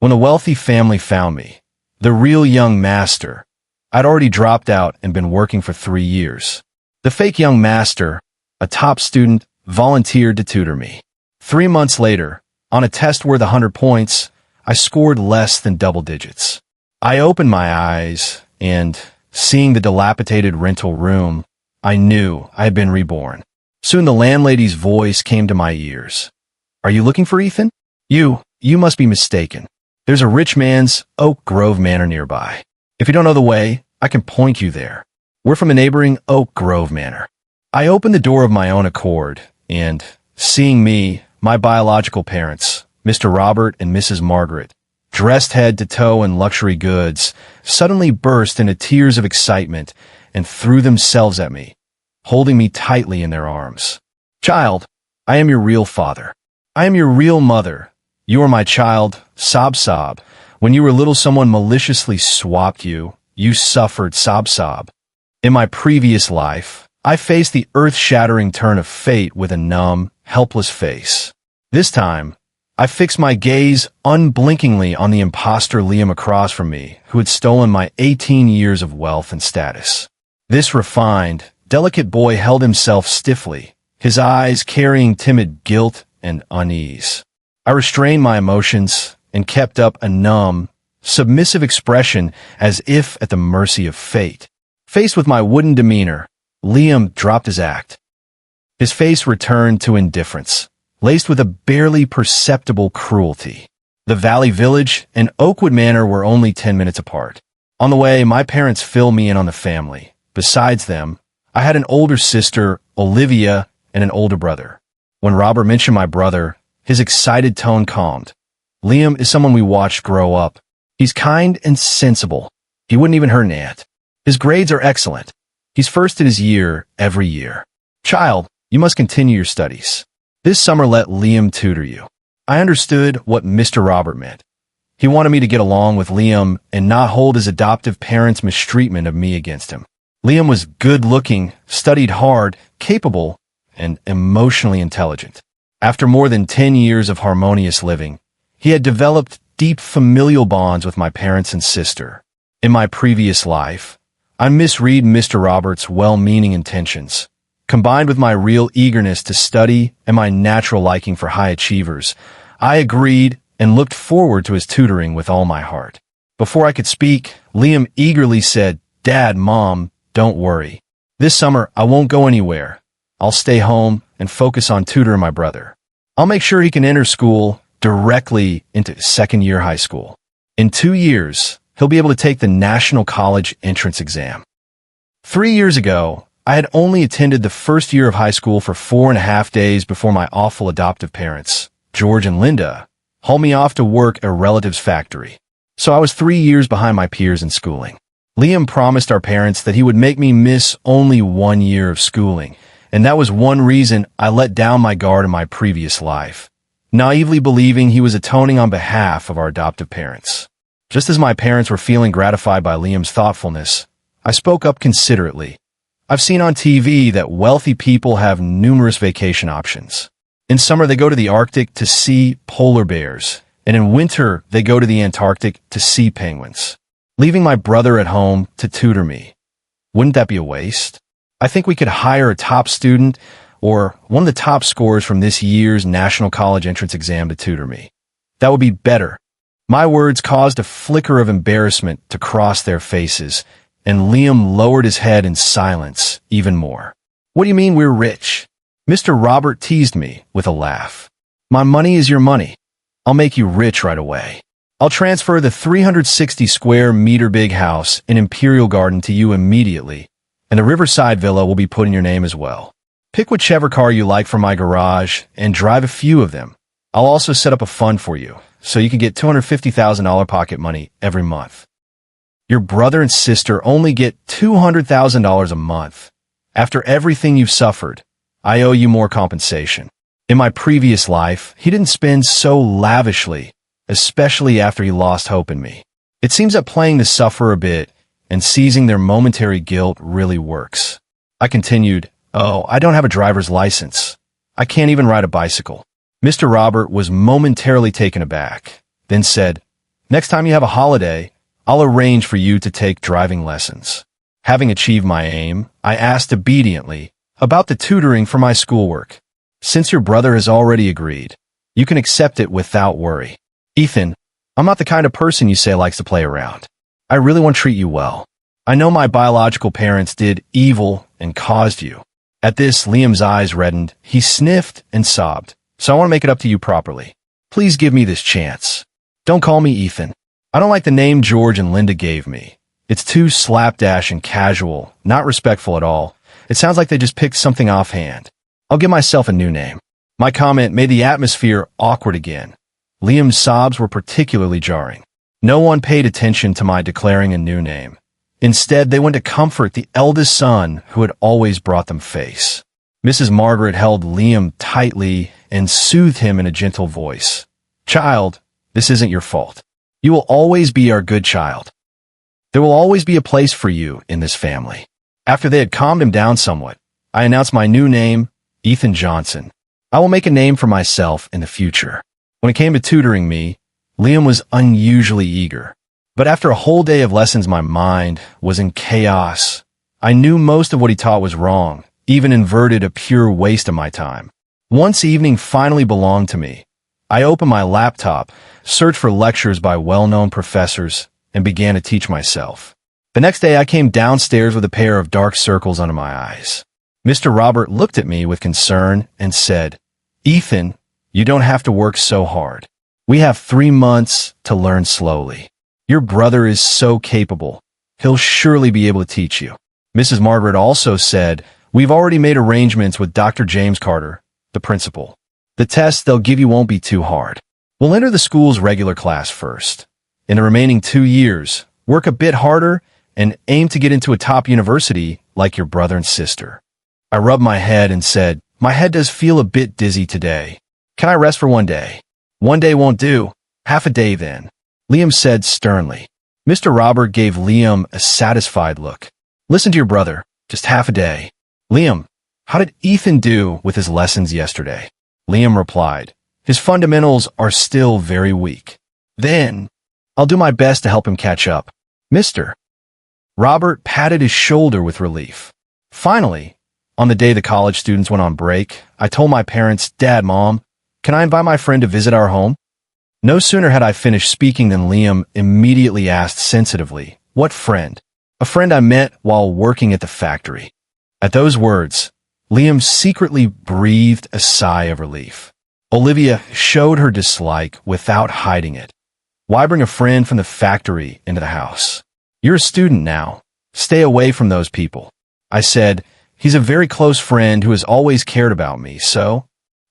When the wealthy family found me, the real young master, I'd already dropped out and been working for 3 years. The fake young master, a top student, volunteered to tutor me. 3 months later, on a test worth 100 points, I scored less than double digits. I opened my eyes and, seeing the dilapidated rental room, I knew I had been reborn. Soon the landlady's voice came to my ears. "Are you looking for Ethan? You must be mistaken. There's a rich man's Oak Grove Manor nearby. If you don't know the way, I can point you there. We're from a neighboring Oak Grove Manor." I opened the door of my own accord, and, seeing me, my biological parents, Mr. Robert and Mrs. Margaret, dressed head to toe in luxury goods, suddenly burst into tears of excitement and threw themselves at me, holding me tightly in their arms. "Child, I am your real father. I am your real mother. You are my child, sob sob. When you were little, someone maliciously swapped you. You suffered, sob sob. In my previous life, I faced the earth-shattering turn of fate with a numb, helpless face. This time, I fixed my gaze unblinkingly on the imposter Liam across from me, who had stolen my 18 years of wealth and status. This refined, delicate boy held himself stiffly, his eyes carrying timid guilt and unease. I restrained my emotions and kept up a numb, submissive expression as if at the mercy of fate. Faced with my wooden demeanor, Liam dropped his act. His face returned to indifference, laced with a barely perceptible cruelty. The Valley Village and Oakwood Manor were only 10 minutes apart. On the way, my parents filled me in on the family. Besides them, I had an older sister, Olivia, and an older brother. When Robert mentioned my brother, his excited tone calmed. "Liam is someone we watched grow up. He's kind and sensible. He wouldn't even hurt an ant. His grades are excellent. He's first in his year every year. Child, you must continue your studies. This summer let Liam tutor you." I understood what Mr. Robert meant. He wanted me to get along with Liam and not hold his adoptive parents' mistreatment of me against him. Liam was good-looking, studied hard, capable, and emotionally intelligent. After more than 10 years of harmonious living, he had developed deep familial bonds with my parents and sister. In my previous life, I misread Mr. Robert's well-meaning intentions. Combined with my real eagerness to study and my natural liking for high achievers, I agreed and looked forward to his tutoring with all my heart. Before I could speak, Liam eagerly said, "Dad, Mom, don't worry. This summer, I won't go anywhere. I'll stay home and focus on tutoring my brother. I'll make sure he can enter school directly into second-year high school. In 2 years, he'll be able to take the National College Entrance Exam." 3 years ago, I had only attended the first year of high school for 4.5 days before my awful adoptive parents, George and Linda, hauled me off to work at a relative's factory. So I was 3 years behind my peers in schooling. Liam promised our parents that he would make me miss only 1 year of schooling, and that was one reason I let down my guard in my previous life, naively believing he was atoning on behalf of our adoptive parents. Just as my parents were feeling gratified by Liam's thoughtfulness, I spoke up considerately. "I've seen on TV that wealthy people have numerous vacation options. In summer, they go to the Arctic to see polar bears, and in winter, they go to the Antarctic to see penguins. Leaving my brother at home to tutor me. Wouldn't that be a waste? I think we could hire a top student or one of the top scorers from this year's National College Entrance Exam to tutor me. That would be better." My words caused a flicker of embarrassment to cross their faces, and Liam lowered his head in silence even more. "What do you mean we're rich?" Mr. Robert teased me with a laugh. "My money is your money. I'll make you rich right away. I'll transfer the 360 square meter big house in Imperial Garden to you immediately, and the Riverside Villa will be put in your name as well. Pick whichever car you like from my garage and drive a few of them. I'll also set up a fund for you, so you can get $250,000 pocket money every month. Your brother and sister only get $200,000 a month. After everything you've suffered, I owe you more compensation. In my previous life, he didn't spend so lavishly, especially after he lost hope in me. It seems that playing the sufferer a bit and seizing their momentary guilt really works." I continued, "Oh, I don't have a driver's license. I can't even ride a bicycle." Mr. Robert was momentarily taken aback, then said, Next time you have a holiday, I'll arrange for you to take driving lessons. Having achieved my aim, I asked obediently about the tutoring for my schoolwork. Since your brother has already agreed, you can accept it without worry. Ethan, I'm not the kind of person you say likes to play around. I really want to treat you well. I know my biological parents did evil and caused you. At this, Liam's eyes reddened. He sniffed and sobbed. So I want to make it up to you properly. Please give me this chance. Don't call me Ethan. I don't like the name George and Linda gave me. It's too slapdash and casual, not respectful at all. It sounds like they just picked something offhand. I'll give myself a new name. My comment made the atmosphere awkward again. Liam's sobs were particularly jarring. No one paid attention to my declaring a new name. Instead, they went to comfort the eldest son who had always brought them face. Mrs. Margaret held Liam tightly and soothed him in a gentle voice. Child, this isn't your fault. You will always be our good child. There will always be a place for you in this family. After they had calmed him down somewhat, I announced my new name, Ethan Johnson. I will make a name for myself in the future. When it came to tutoring me, Liam was unusually eager. But after a whole day of lessons, my mind was in chaos. I knew most of what he taught was wrong, even inverted, a pure waste of my time. Once evening finally belonged to me. I opened my laptop, searched for lectures by well-known professors, and began to teach myself. The next day, I came downstairs with a pair of dark circles under my eyes. Mr. Robert looked at me with concern and said, Ethan, you don't have to work so hard. We have 3 months to learn slowly. Your brother is so capable. He'll surely be able to teach you. Mrs. Margaret also said, we've already made arrangements with Dr. James Carter, the principal. The test they'll give you won't be too hard. We'll enter the school's regular class first. In the remaining 2 years, work a bit harder and aim to get into a top university like your brother and sister. I rubbed my head and said, my head does feel a bit dizzy today. Can I rest for 1 day? 1 day won't do. Half a day then. Liam said sternly. Mr. Robert gave Liam a satisfied look. Listen to your brother. Just half a day. Liam, how did Ethan do with his lessons yesterday? Liam replied, his fundamentals are still very weak. Then, I'll do my best to help him catch up. Mr. Robert patted his shoulder with relief. Finally, on the day the college students went on break, I told my parents, Dad, Mom, can I invite my friend to visit our home? No sooner had I finished speaking than Liam immediately asked sensitively, what friend? A friend I met while working at the factory. At those words, Liam secretly breathed a sigh of relief. Olivia showed her dislike without hiding it. Why bring a friend from the factory into the house? You're a student now. Stay away from those people. I said, he's a very close friend who has always cared about me, so?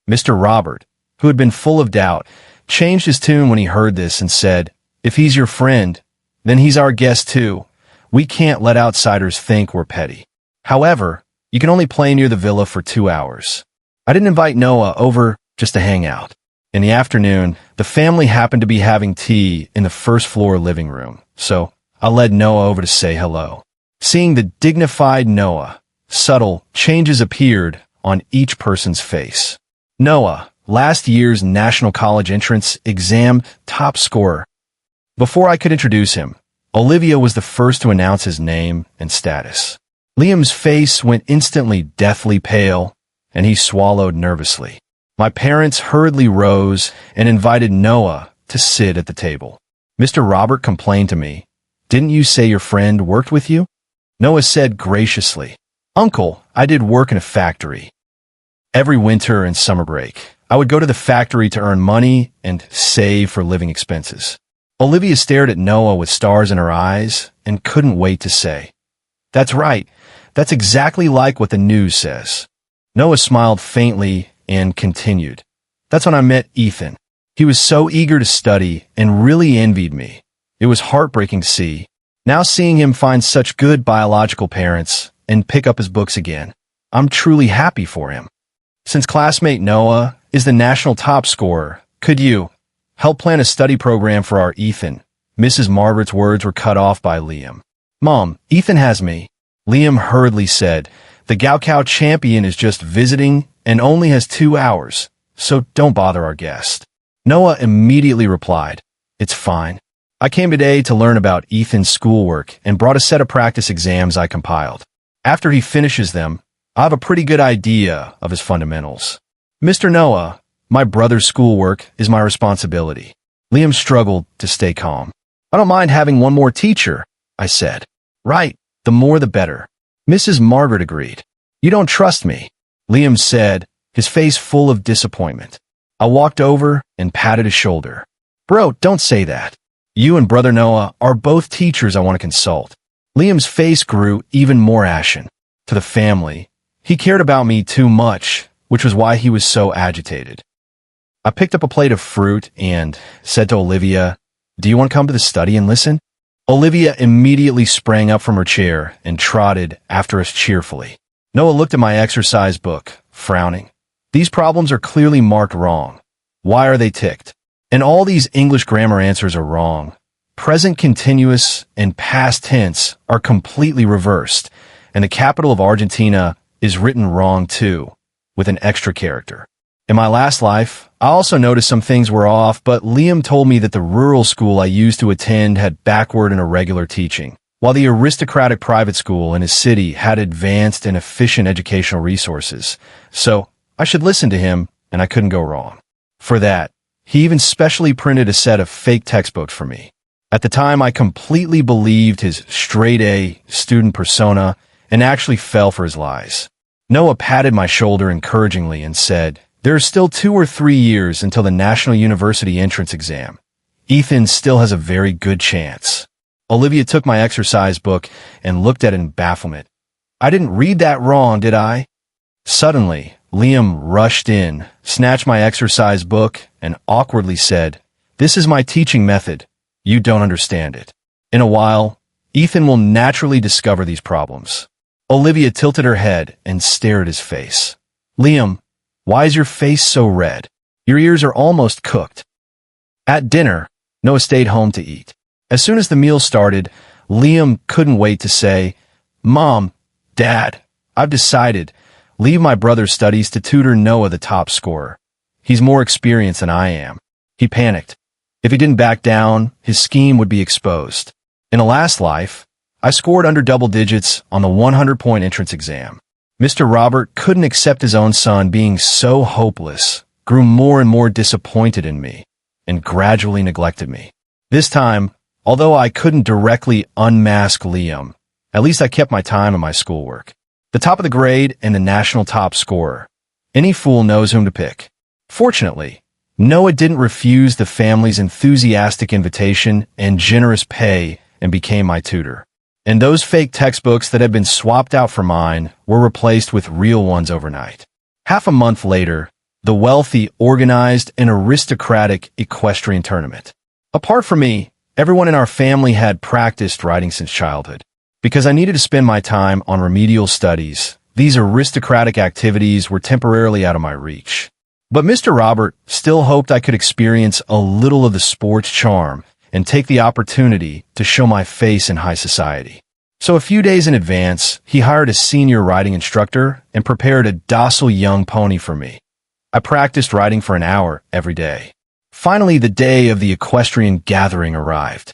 Mr. Robert, who had been full of doubt, changed his tune when he heard this and said, if he's your friend, then he's our guest too. We can't let outsiders think we're petty. However, you can only play near the villa for 2 hours. I didn't invite Noah over just to hang out. In the afternoon, the family happened to be having tea in the first floor living room, so I led Noah over to say hello. Seeing the dignified Noah, subtle changes appeared on each person's face. Noah, last year's National College Entrance Exam top scorer. Before I could introduce him, Olivia was the first to announce his name and status. Liam's face went instantly deathly pale, and he swallowed nervously. My parents hurriedly rose and invited Noah to sit at the table. Mr. Robert complained to me, didn't you say your friend worked with you? Noah said graciously, Uncle, I did work in a factory. Every winter and summer break, I would go to the factory to earn money and save for living expenses. Olivia stared at Noah with stars in her eyes and couldn't wait to say, that's right. That's exactly like what the news says. Noah smiled faintly and continued. That's when I met Ethan. He was so eager to study and really envied me. It was heartbreaking to see. Now seeing him find such good biological parents and pick up his books again, I'm truly happy for him. Since classmate Noah is the national top scorer, could you help plan a study program for our Ethan? Mrs. Margaret's words were cut off by Liam. Mom, Ethan has me. Liam hurriedly said, the Gaokao champion is just visiting and only has 2 hours, so don't bother our guest. Noah immediately replied, it's fine. I came today to learn about Ethan's schoolwork and brought a set of practice exams I compiled. After he finishes them, I have a pretty good idea of his fundamentals. Mr. Noah, my brother's schoolwork is my responsibility. Liam struggled to stay calm. I don't mind having one more teacher, I said. Right, the more the better. Mrs. Margaret agreed. You don't trust me, Liam said, his face full of disappointment. I walked over and patted his shoulder. Bro, don't say that. You and Brother Noah are both teachers I want to consult. Liam's face grew even more ashen. To the family, he cared about me too much, which was why he was so agitated. I picked up a plate of fruit and said to Olivia, Do you want to come to the study and listen? Olivia immediately sprang up from her chair and trotted after us cheerfully. Noah looked at my exercise book, frowning. These problems are clearly marked wrong. Why are they ticked? And all these English grammar answers are wrong. Present continuous and past tense are completely reversed, and the capital of Argentina is written wrong too, with an extra character. In my last life, I also noticed some things were off, but Liam told me that the rural school I used to attend had backward and irregular teaching, while the aristocratic private school in his city had advanced and efficient educational resources. So I should listen to him, and I couldn't go wrong. For that, he even specially printed a set of fake textbooks for me. At the time, I completely believed his straight-A student persona and actually fell for his lies. Noah patted my shoulder encouragingly and said, There are still 2 or 3 years until the National University entrance exam. Ethan still has a very good chance. Olivia took my exercise book and looked at it in bafflement. I didn't read that wrong, did I? Suddenly, Liam rushed in, snatched my exercise book, and awkwardly said, This is my teaching method. You don't understand it. In a while, Ethan will naturally discover these problems. Olivia tilted her head and stared at his face. Liam, why is your face so red? Your ears are almost cooked. At dinner, Noah stayed home to eat. As soon as the meal started, Liam couldn't wait to say, Mom, Dad, I've decided. Leave my brother's studies to tutor Noah, the top scorer. He's more experienced than I am. He panicked. If he didn't back down, his scheme would be exposed. In a last life, I scored under double digits on the 100-point entrance exam. Mr. Robert couldn't accept his own son being so hopeless, grew more and more disappointed in me, and gradually neglected me. This time, although I couldn't directly unmask Liam, at least I kept my time in my schoolwork. The top of the grade and the national top scorer. Any fool knows whom to pick. Fortunately, Noah didn't refuse the family's enthusiastic invitation and generous pay and became my tutor. And those fake textbooks that had been swapped out for mine were replaced with real ones overnight. Half a month later, the wealthy organized an aristocratic equestrian tournament. Apart from me, everyone in our family had practiced riding since childhood. Because I needed to spend my time on remedial studies, these aristocratic activities were temporarily out of my reach. But Mr. Robert still hoped I could experience a little of the sport's charm and take the opportunity to show my face in high society. So a few days in advance, he hired a senior riding instructor and prepared a docile young pony for me. I practiced riding for an hour every day. Finally, the day of the equestrian gathering arrived.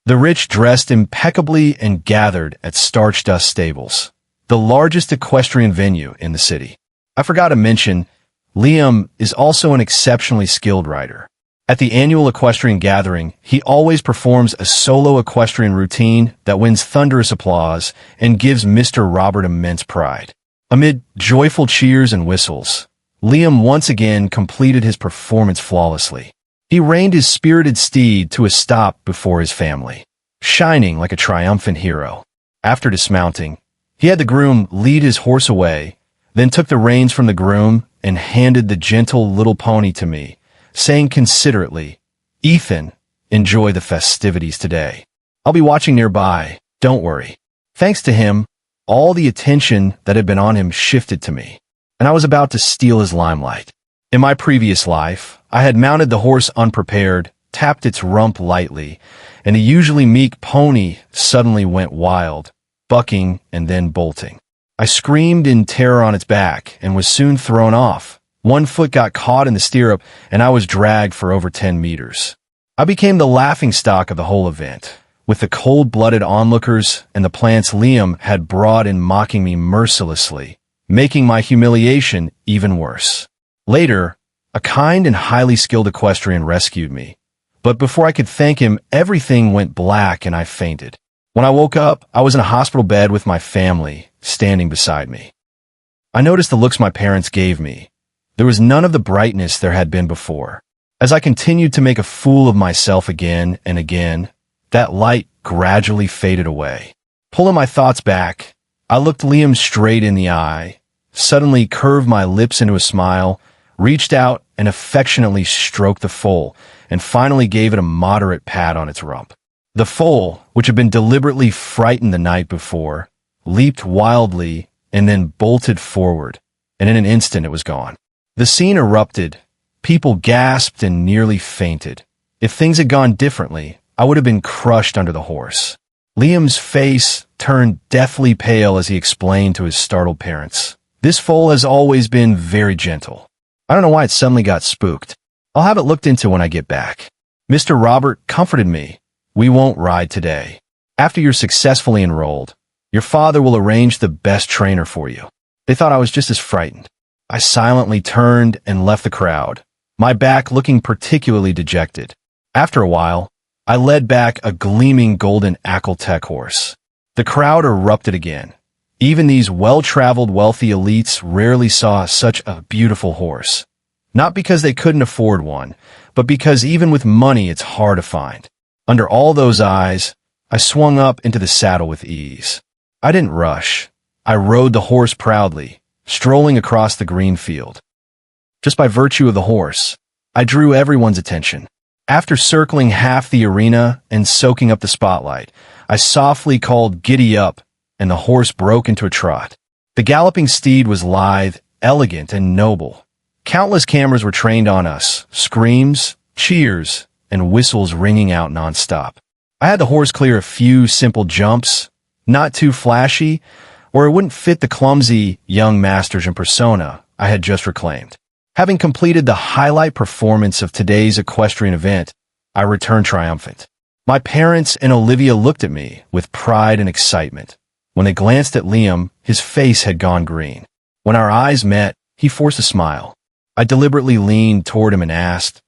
The rich dressed impeccably and gathered at Starch Dust Stables, the largest equestrian venue in the city. I forgot to mention, Liam is also an exceptionally skilled rider. At the annual equestrian gathering, he always performs a solo equestrian routine that wins thunderous applause and gives Mr. Robert immense pride. Amid joyful cheers and whistles, Liam once again completed his performance flawlessly. He reined his spirited steed to a stop before his family, shining like a triumphant hero. After dismounting, he had the groom lead his horse away, then took the reins from the groom and handed the gentle little pony to me, saying considerately, Ethan, enjoy the festivities today. I'll be watching nearby, don't worry. Thanks to him, all the attention that had been on him shifted to me, and I was about to steal his limelight. In my previous life, I had mounted the horse unprepared, tapped its rump lightly, and the usually meek pony suddenly went wild, bucking and then bolting. I screamed in terror on its back and was soon thrown off. One foot got caught in the stirrup, and I was dragged for over 10 meters. I became the laughingstock of the whole event, with the cold-blooded onlookers and the plants Liam had brought in mocking me mercilessly, making my humiliation even worse. Later, a kind and highly skilled equestrian rescued me, but before I could thank him, everything went black and I fainted. When I woke up, I was in a hospital bed with my family standing beside me. I noticed the looks my parents gave me. There was none of the brightness there had been before. As I continued to make a fool of myself again and again, that light gradually faded away. Pulling my thoughts back, I looked Liam straight in the eye, suddenly curved my lips into a smile, reached out and affectionately stroked the foal, and finally gave it a moderate pat on its rump. The foal, which had been deliberately frightened the night before, leaped wildly and then bolted forward, and in an instant it was gone. The scene erupted. People gasped and nearly fainted. If things had gone differently, I would have been crushed under the horse. Liam's face turned deathly pale as he explained to his startled parents. This foal has always been very gentle. I don't know why it suddenly got spooked. I'll have it looked into when I get back. Mr. Robert comforted me. We won't ride today. After you're successfully enrolled, your father will arrange the best trainer for you. They thought I was just as frightened. I silently turned and left the crowd, my back looking particularly dejected. After a while, I led back a gleaming golden Ackle-Tech horse. The crowd erupted again. Even these well-traveled wealthy elites rarely saw such a beautiful horse. Not because they couldn't afford one, but because even with money it's hard to find. Under all those eyes, I swung up into the saddle with ease. I didn't rush. I rode the horse proudly, strolling across the green field. Just by virtue of the horse, I drew everyone's attention. After circling half the arena and soaking up the spotlight, I softly called "Giddy up," and the horse broke into a trot. The galloping steed was lithe, elegant, and noble. Countless cameras were trained on us, screams, cheers, and whistles ringing out nonstop. I had the horse clear a few simple jumps, not too flashy, or it wouldn't fit the clumsy young masters and persona I had just reclaimed. Having completed the highlight performance of today's equestrian event, I returned triumphant. My parents and Olivia looked at me with pride and excitement. When they glanced at Liam, his face had gone green. When our eyes met, he forced a smile. I deliberately leaned toward him and asked,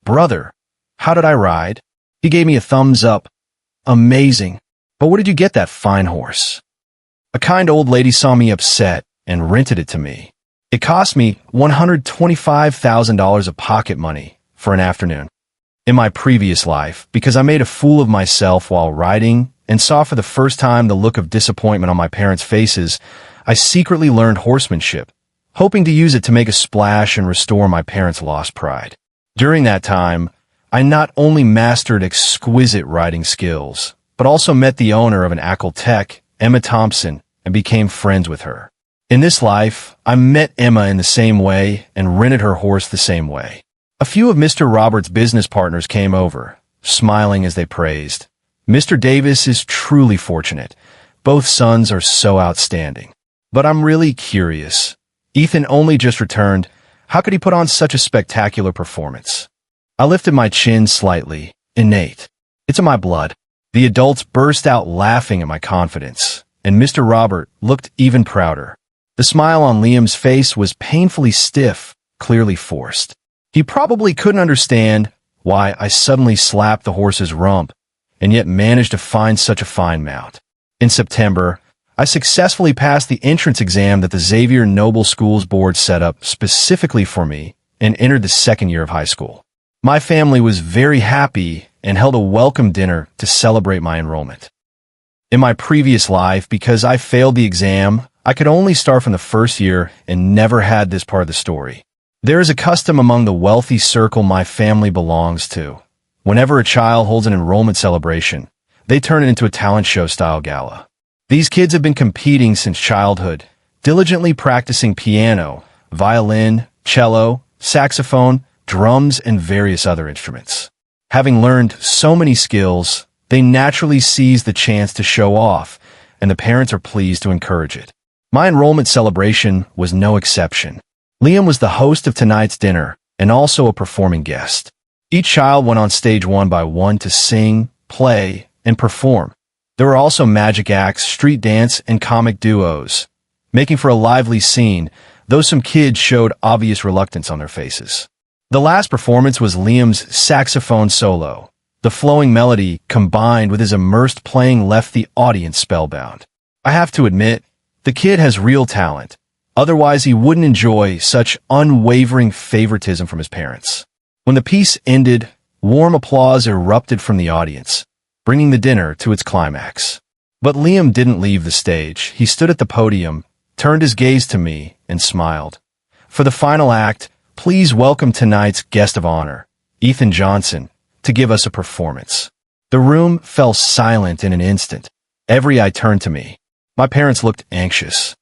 "Brother, how did I ride?" He gave me a thumbs up. "Amazing. But where did you get that fine horse?" A kind old lady saw me upset and rented it to me. It cost me $125,000 of pocket money for an afternoon. In my previous life, because I made a fool of myself while riding and saw for the first time the look of disappointment on my parents' faces, I secretly learned horsemanship, hoping to use it to make a splash and restore my parents' lost pride. During that time, I not only mastered exquisite riding skills, but also met the owner of an Ackle-Tech, Emma Thompson, and became friends with her. In this life, I met Emma in the same way and rented her horse the same way. A few of Mr. Roberts' business partners came over, smiling as they praised. "Mr. Davis is truly fortunate. Both sons are so outstanding. But I'm really curious. Ethan only just returned. How could he put on such a spectacular performance?" I lifted my chin slightly. Innate. It's in my blood. The adults burst out laughing at my confidence, and Mr. Robert looked even prouder. The smile on Liam's face was painfully stiff, clearly forced. He probably couldn't understand why I suddenly slapped the horse's rump, and yet managed to find such a fine mount. In September, I successfully passed the entrance exam that the Xavier Noble Schools Board set up specifically for me and entered the second year of high school. My family was very happy and held a welcome dinner to celebrate my enrollment. In my previous life, because I failed the exam, I could only start from the first year and never had this part of the story. There is a custom among the wealthy circle my family belongs to. Whenever a child holds an enrollment celebration, they turn it into a talent show style gala. These kids have been competing since childhood, diligently practicing piano, violin, cello, saxophone, drums, and various other instruments. Having learned so many skills, they naturally seize the chance to show off, and the parents are pleased to encourage it. My enrollment celebration was no exception. Liam was the host of tonight's dinner and also a performing guest. Each child went on stage one by one to sing, play, and perform. There were also magic acts, street dance, and comic duos, making for a lively scene, though some kids showed obvious reluctance on their faces. The last performance was Liam's saxophone solo. The flowing melody, combined with his immersed playing, left the audience spellbound. I have to admit, the kid has real talent. Otherwise, he wouldn't enjoy such unwavering favoritism from his parents. When the piece ended, warm applause erupted from the audience, bringing the dinner to its climax. But Liam didn't leave the stage. He stood at the podium, turned his gaze to me, and smiled. For the final act, please welcome tonight's guest of honor, Ethan Johnson, to give us a performance. The room fell silent in an instant. Every eye turned to me. My parents looked anxious.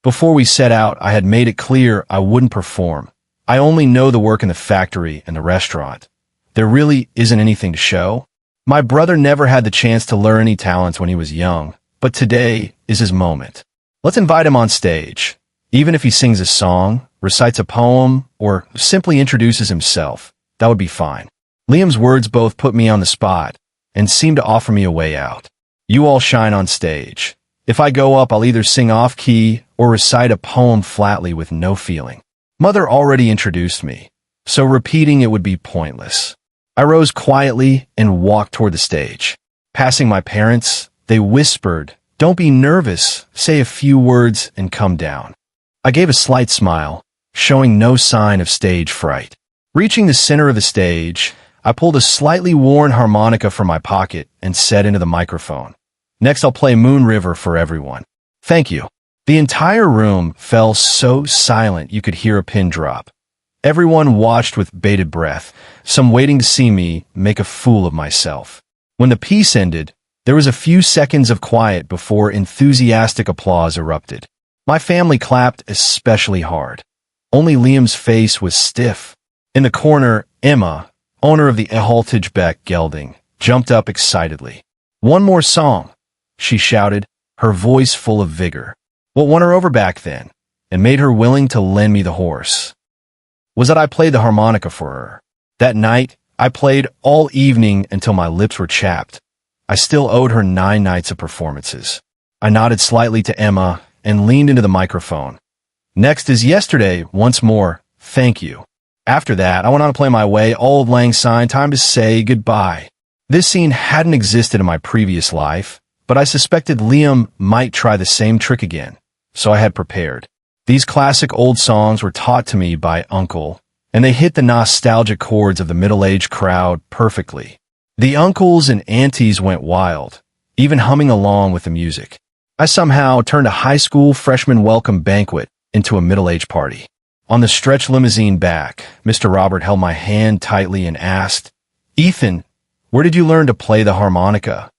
Before we set out, I had made it clear I wouldn't perform. I only know the work in the factory and the restaurant. There really isn't anything to show. My brother never had the chance to learn any talents when he was young, but today is his moment. Let's invite him on stage. Even if he sings a song, recites a poem, or simply introduces himself, that would be fine. Liam's words both put me on the spot and seemed to offer me a way out. You all shine on stage. If I go up, I'll either sing off-key or recite a poem flatly with no feeling. Mother already introduced me, so repeating it would be pointless. I rose quietly and walked toward the stage. Passing my parents, they whispered, "Don't be nervous, say a few words and come down." I gave a slight smile, showing no sign of stage fright. Reaching the center of the stage, I pulled a slightly worn harmonica from my pocket and said into the microphone, "Next I'll play Moon River for everyone. Thank you." The entire room fell so silent you could hear a pin drop. Everyone watched with bated breath, some waiting to see me make a fool of myself. When the piece ended, there was a few seconds of quiet before enthusiastic applause erupted. My family clapped especially hard. Only Liam's face was stiff. In the corner, Emma, owner of the Haltage Gelding, jumped up excitedly. "One more song," she shouted, her voice full of vigor. What won her over back then, and made her willing to lend me the horse, was that I played the harmonica for her. That night, I played all evening until my lips were chapped. I still owed her 9 nights of performances. I nodded slightly to Emma and leaned into the microphone. "Next is Yesterday, once more, thank you." After that, I went on to play my way, Auld Lang Syne, time to say goodbye. This scene hadn't existed in my previous life, but I suspected Liam might try the same trick again, so I had prepared. These classic old songs were taught to me by Uncle, and they hit the nostalgic chords of the middle-aged crowd perfectly. The uncles and aunties went wild, even humming along with the music. I somehow turned a high school freshman welcome banquet into a middle-aged party. On the stretch limousine back, Mr. Robert held my hand tightly and asked, "Ethan, where did you learn to play the harmonica?"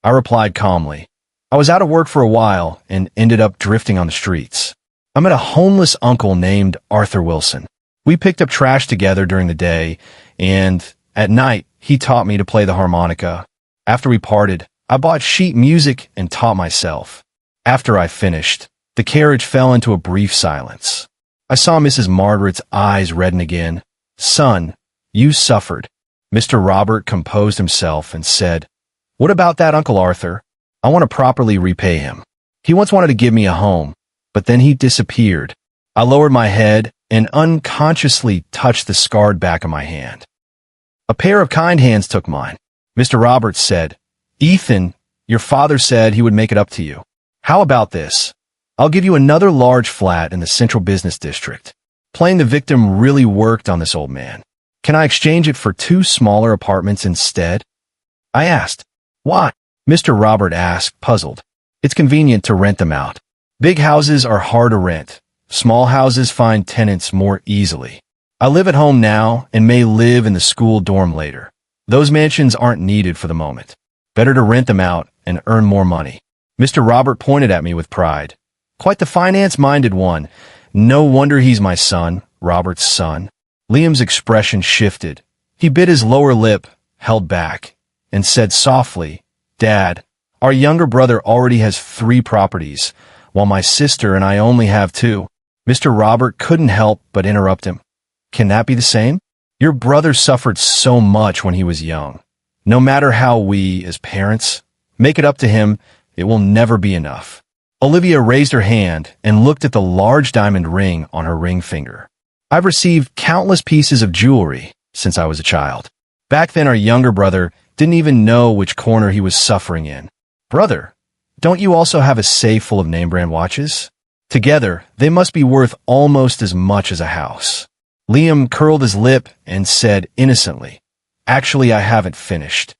I replied calmly, "I was out of work for a while and ended up drifting on the streets. I met a homeless uncle named Arthur Wilson. We picked up trash together during the day, and at night, he taught me to play the harmonica. After we parted, I bought sheet music and taught myself. After I finished, the carriage fell into a brief silence. I saw Mrs. Margaret's eyes redden again. "Son, you suffered." Mr. Robert composed himself and said, "What about that Uncle Arthur? I want to properly repay him. He once wanted to give me a home, but then he disappeared." I lowered my head and unconsciously touched the scarred back of my hand. A pair of kind hands took mine. Mr. Roberts said, "Ethan, your father said he would make it up to you. How about this? I'll give you another large flat in the central business district." Playing the victim really worked on this old man. "Can I exchange it for 2 smaller apartments instead?" I asked. "Why?" Mr. Robert asked, puzzled. "It's convenient to rent them out. Big houses are hard to rent. Small houses find tenants more easily. I live at home now and may live in the school dorm later. Those mansions aren't needed for the moment. Better to rent them out and earn more money." Mr. Robert pointed at me with pride. "Quite the finance-minded one. No wonder he's my son, Robert's son." Liam's expression shifted. He bit his lower lip, held back, and said softly, "Dad, our younger brother already has 3 properties, while my sister and I only have 2. Mr. Robert couldn't help but interrupt him. "Can that be the same?" Your brother suffered so much when he was young. No matter how we, as parents, make it up to him, it will never be enough. Olivia raised her hand and looked at the large diamond ring on her ring finger. I've received countless pieces of jewelry since I was a child. Back then, our younger brother didn't even know which corner he was suffering in. Brother, don't you also have a safe full of name-brand watches? Together, they must be worth almost as much as a house. Liam curled his lip and said innocently, Actually, I haven't finished.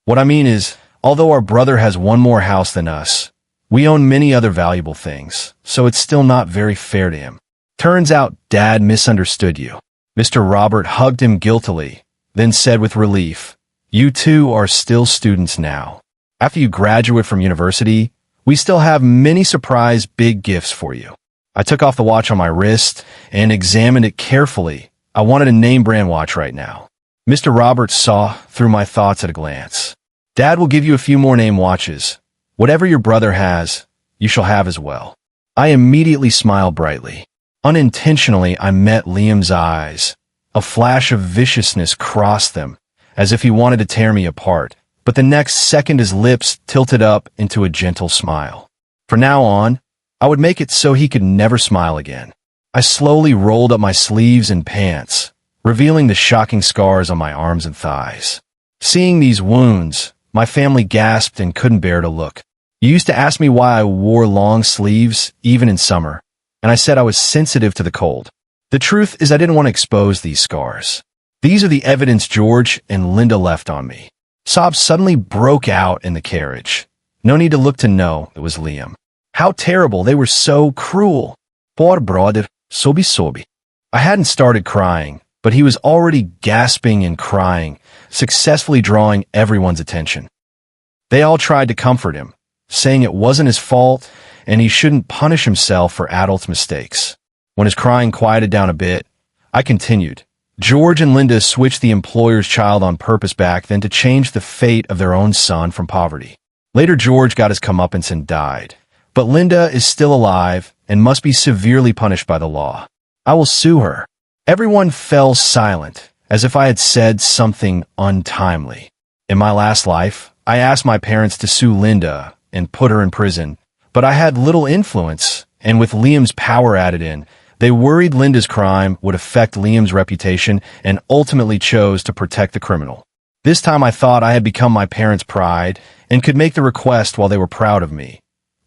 What I mean is, although our brother has one more house than us, we own many other valuable things, so it's still not very fair to him. Turns out Dad misunderstood you. Mr. Robert hugged him guiltily, then said with relief, You two are still students now. After you graduate from university, we still have many surprise big gifts for you. I took off the watch on my wrist and examined it carefully. I wanted a name-brand watch right now. Mr. Roberts saw through my thoughts at a glance. Dad will give you a few more name watches. Whatever your brother has, you shall have as well. I immediately smiled brightly. Unintentionally, I met Liam's eyes. A flash of viciousness crossed them, as if he wanted to tear me apart. But the next second his lips tilted up into a gentle smile. From now on, I would make it so he could never smile again. I slowly rolled up my sleeves and pants, revealing the shocking scars on my arms and thighs. Seeing these wounds, my family gasped and couldn't bear to look. You used to ask me why I wore long sleeves, even in summer, and I said I was sensitive to the cold. The truth is I didn't want to expose these scars. These are the evidence George and Linda left on me. Sobs suddenly broke out in the carriage. No need to look to know it was Liam. How terrible, they were so cruel. Poor brother, sobi. I hadn't started crying, but he was already gasping and crying, successfully drawing everyone's attention. They all tried to comfort him, saying it wasn't his fault and he shouldn't punish himself for adults' mistakes. When his crying quieted down a bit, I continued. George and Linda switched the employer's child on purpose back then to change the fate of their own son from poverty. Later, George got his comeuppance and died. But Linda is still alive and must be severely punished by the law. I will sue her. Everyone fell silent, as if I had said something untimely. In my last life, I asked my parents to sue Linda and put her in prison, but I had little influence, and with Liam's power added in, they worried Linda's crime would affect Liam's reputation and ultimately chose to protect the criminal. This time I thought I had become my parents' pride and could make the request while they were proud of me.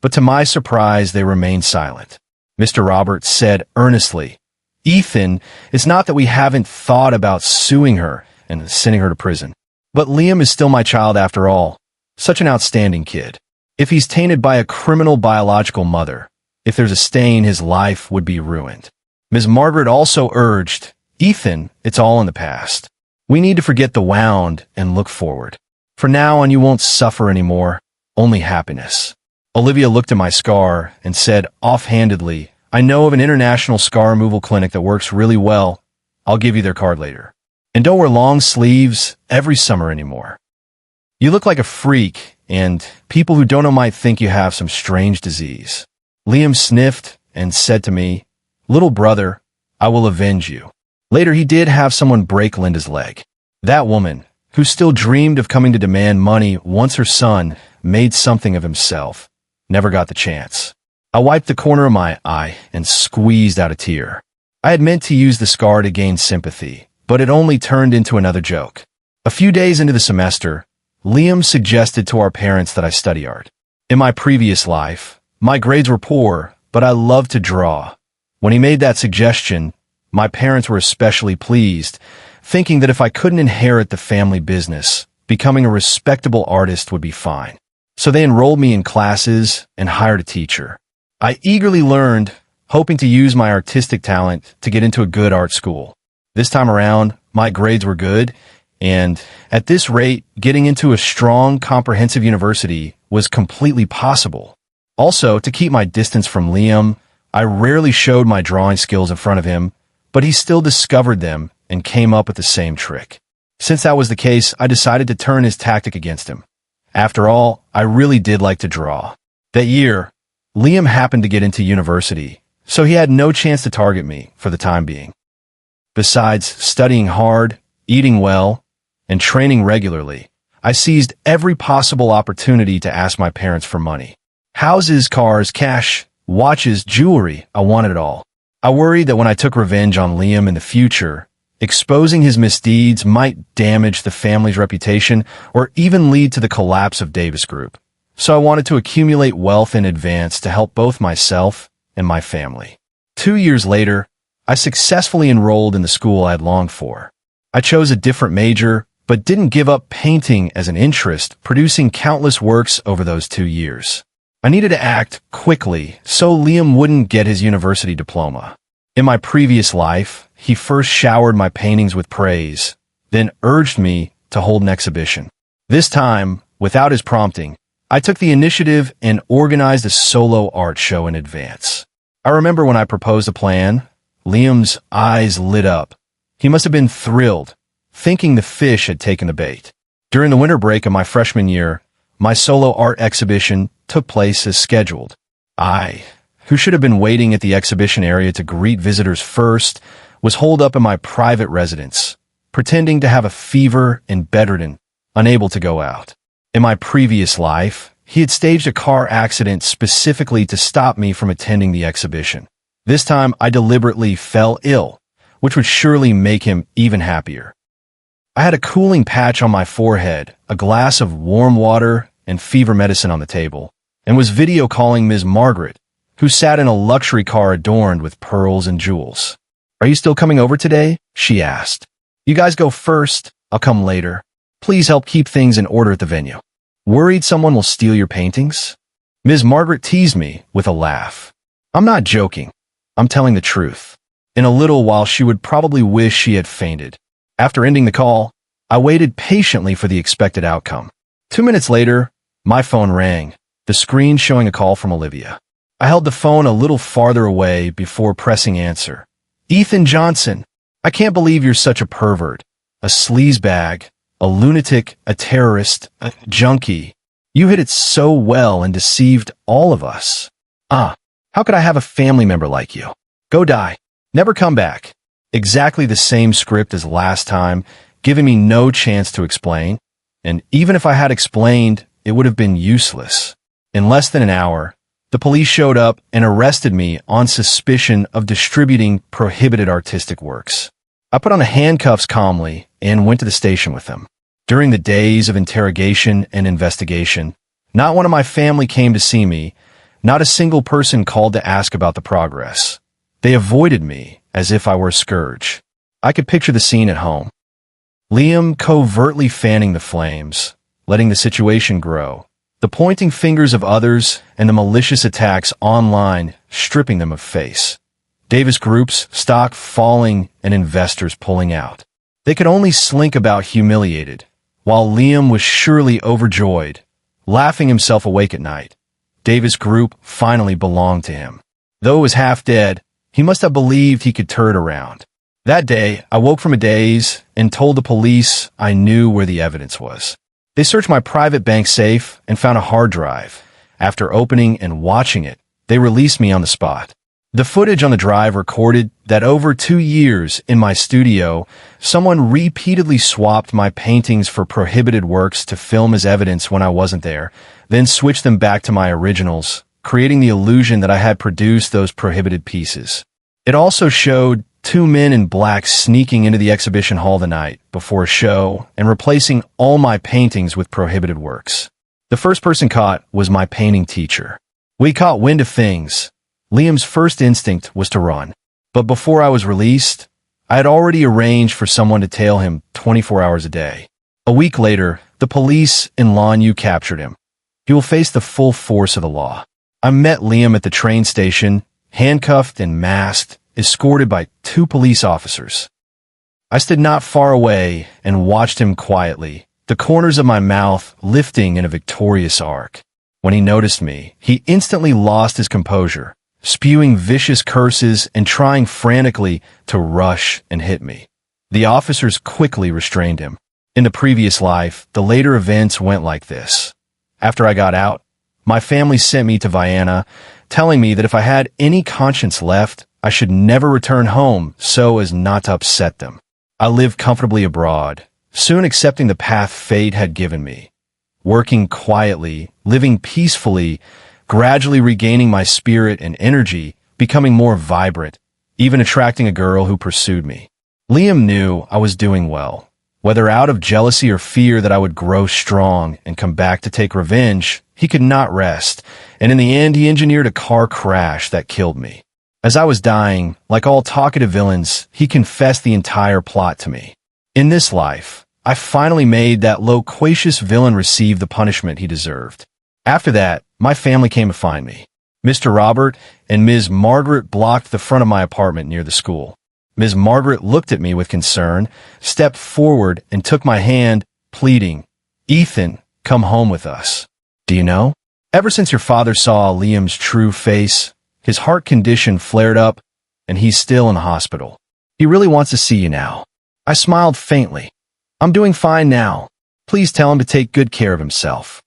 But to my surprise, they remained silent. Mr. Roberts said earnestly, Ethan, it's not that we haven't thought about suing her and sending her to prison. But Liam is still my child after all. Such an outstanding kid. If he's tainted by a criminal biological mother, if there's a stain, his life would be ruined. Ms. Margaret also urged, Ethan, it's all in the past. We need to forget the wound and look forward. From now on, you won't suffer anymore, only happiness. Olivia looked at my scar and said offhandedly, I know of an international scar removal clinic that works really well. I'll give you their card later. And don't wear long sleeves every summer anymore. You look like a freak, and people who don't know might think you have some strange disease. Liam sniffed and said to me, Little brother, I will avenge you. Later, he did have someone break Linda's leg. That woman, who still dreamed of coming to demand money once her son made something of himself, never got the chance. I wiped the corner of my eye and squeezed out a tear. I had meant to use the scar to gain sympathy, but it only turned into another joke. A few days into the semester, Liam suggested to our parents that I study art. In my previous life, my grades were poor, but I loved to draw. When he made that suggestion, my parents were especially pleased, thinking that if I couldn't inherit the family business, becoming a respectable artist would be fine. So they enrolled me in classes and hired a teacher. I eagerly learned, hoping to use my artistic talent to get into a good art school. This time around, my grades were good, and at this rate, getting into a strong, comprehensive university was completely possible. Also, to keep my distance from Liam, I rarely showed my drawing skills in front of him, but he still discovered them and came up with the same trick. Since that was the case, I decided to turn his tactic against him. After all, I really did like to draw. That year, Liam happened to get into university, so he had no chance to target me for the time being. Besides studying hard, eating well, and training regularly, I seized every possible opportunity to ask my parents for money. Houses, cars, cash, watches, jewelry, I wanted it all. I worried that when I took revenge on Liam in the future, exposing his misdeeds might damage the family's reputation or even lead to the collapse of Davis Group. So I wanted to accumulate wealth in advance to help both myself and my family. 2 years later, I successfully enrolled in the school I had longed for. I chose a different major, but didn't give up painting as an interest, producing countless works over those 2 years. I needed to act quickly so Liam wouldn't get his university diploma. In my previous life, he first showered my paintings with praise, then urged me to hold an exhibition. This time, without his prompting, I took the initiative and organized a solo art show in advance. I remember when I proposed a plan, Liam's eyes lit up. He must have been thrilled, thinking the fish had taken the bait. During the winter break of my freshman year, my solo art exhibition took place as scheduled. I, who should have been waiting at the exhibition area to greet visitors first, was holed up in my private residence, pretending to have a fever and bedridden, unable to go out. In my previous life, he had staged a car accident specifically to stop me from attending the exhibition. This time, I deliberately fell ill, which would surely make him even happier. I had a cooling patch on my forehead, a glass of warm water, and fever medicine on the table, and was video calling Ms. Margaret, who sat in a luxury car adorned with pearls and jewels. "Are you still coming over today?" she asked. "You guys go first. I'll come later. Please help keep things in order at the venue. Worried someone will steal your paintings?" Ms. Margaret teased me with a laugh. "I'm not joking. I'm telling the truth." In a little while, she would probably wish she had fainted. After ending the call, I waited patiently for the expected outcome. 2 minutes later, my phone rang, the screen showing a call from Olivia. I held the phone a little farther away before pressing answer. "Ethan Johnson, I can't believe you're such a pervert, a sleazebag, a lunatic, a terrorist, a junkie. You hid it so well and deceived all of us. How could I have a family member like you? Go die. Never come back." Exactly the same script as last time, giving me no chance to explain. And even if I had explained, it would have been useless. In less than an hour, the police showed up and arrested me on suspicion of distributing prohibited artistic works. I put on the handcuffs calmly and went to the station with them. During the days of interrogation and investigation, not one of my family came to see me, not a single person called to ask about the progress. They avoided me as if I were a scourge. I could picture the scene at home. Liam covertly fanning the flames, letting the situation grow, the pointing fingers of others and the malicious attacks online stripping them of face. Davis Group's stock falling and investors pulling out. They could only slink about humiliated, while Liam was surely overjoyed, laughing himself awake at night. Davis Group finally belonged to him. Though he was half dead, he must have believed he could turn it around. That day, I woke from a daze and told the police I knew where the evidence was. They searched my private bank safe and found a hard drive. After opening and watching it, they released me on the spot. The footage on the drive recorded that over 2 years in my studio, someone repeatedly swapped my paintings for prohibited works to film as evidence when I wasn't there, then switched them back to my originals, creating the illusion that I had produced those prohibited pieces. It also showed 2 men in black sneaking into the exhibition hall the night before a show and replacing all my paintings with prohibited works. The first person caught was my painting teacher. We caught wind of things. Liam's first instinct was to run. But before I was released, I had already arranged for someone to tail him 24 hours a day. A week later, the police in Lanyu captured him. He will face the full force of the law. I met Liam at the train station, handcuffed and masked, escorted by 2 police officers. I stood not far away and watched him quietly, the corners of my mouth lifting in a victorious arc. When he noticed me, he instantly lost his composure, spewing vicious curses and trying frantically to rush and hit me. The officers quickly restrained him. In the previous life, the later events went like this. After I got out, my family sent me to Vienna, telling me that if I had any conscience left, I should never return home so as not to upset them. I lived comfortably abroad, soon accepting the path fate had given me. Working quietly, living peacefully, gradually regaining my spirit and energy, becoming more vibrant, even attracting a girl who pursued me. Liam knew I was doing well. Whether out of jealousy or fear that I would grow strong and come back to take revenge, he could not rest, and in the end he engineered a car crash that killed me. As I was dying, like all talkative villains, he confessed the entire plot to me. In this life, I finally made that loquacious villain receive the punishment he deserved. After that, my family came to find me. Mr. Robert and Ms. Margaret blocked the front of my apartment near the school. Ms. Margaret looked at me with concern, stepped forward, and took my hand, pleading, "Ethan, come home with us. Do you know? Ever since your father saw Liam's true face, his heart condition flared up, and he's still in the hospital. He really wants to see you now." I smiled faintly. "I'm doing fine now. Please tell him to take good care of himself."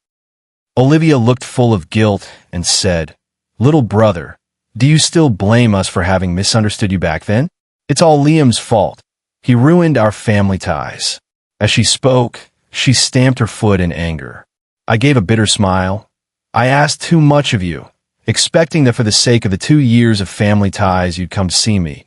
Olivia looked full of guilt and said, "Little brother, do you still blame us for having misunderstood you back then? It's all Liam's fault. He ruined our family ties." As she spoke, she stamped her foot in anger. I gave a bitter smile. "I asked too much of you, expecting that for the sake of the 2 years of family ties you'd come to see me,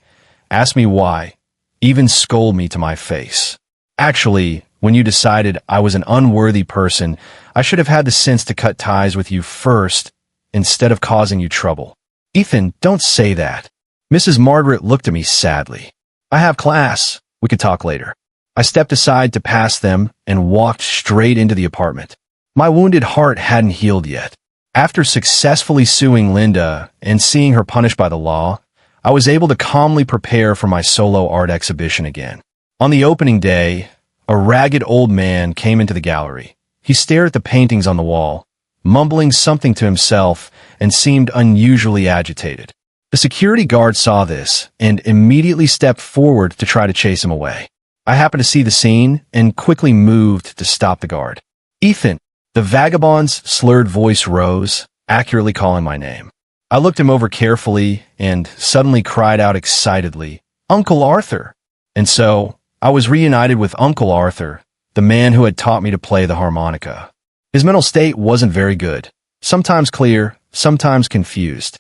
ask me why, even scold me to my face. Actually, when you decided I was an unworthy person, I should have had the sense to cut ties with you first, instead of causing you trouble." "Ethan, don't say that." Mrs. Margaret looked at me sadly. "I have class. We could talk later." I stepped aside to pass them and walked straight into the apartment. My wounded heart hadn't healed yet. After successfully suing Linda and seeing her punished by the law, I was able to calmly prepare for my solo art exhibition again. On the opening day, a ragged old man came into the gallery. He stared at the paintings on the wall, mumbling something to himself, and seemed unusually agitated. The security guard saw this and immediately stepped forward to try to chase him away. I happened to see the scene and quickly moved to stop the guard. "Ethan!" The vagabond's slurred voice rose, accurately calling my name. I looked him over carefully and suddenly cried out excitedly, "Uncle Arthur!" And so, I was reunited with Uncle Arthur, the man who had taught me to play the harmonica. His mental state wasn't very good, sometimes clear, sometimes confused.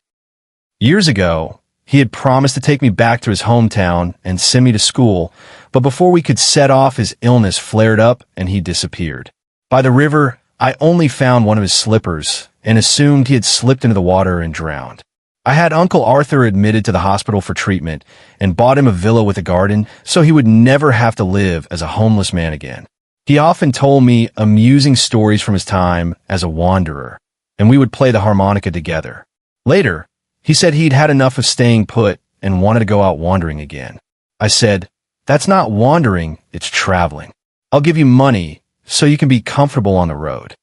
Years ago, he had promised to take me back to his hometown and send me to school, but before we could set off, his illness flared up and he disappeared. By the river, I only found one of his slippers and assumed he had slipped into the water and drowned. I had Uncle Arthur admitted to the hospital for treatment and bought him a villa with a garden so he would never have to live as a homeless man again. He often told me amusing stories from his time as a wanderer, and we would play the harmonica together. Later, he said he'd had enough of staying put and wanted to go out wandering again. I said, "That's not wandering, it's traveling. I'll give you money so you can be comfortable on the road."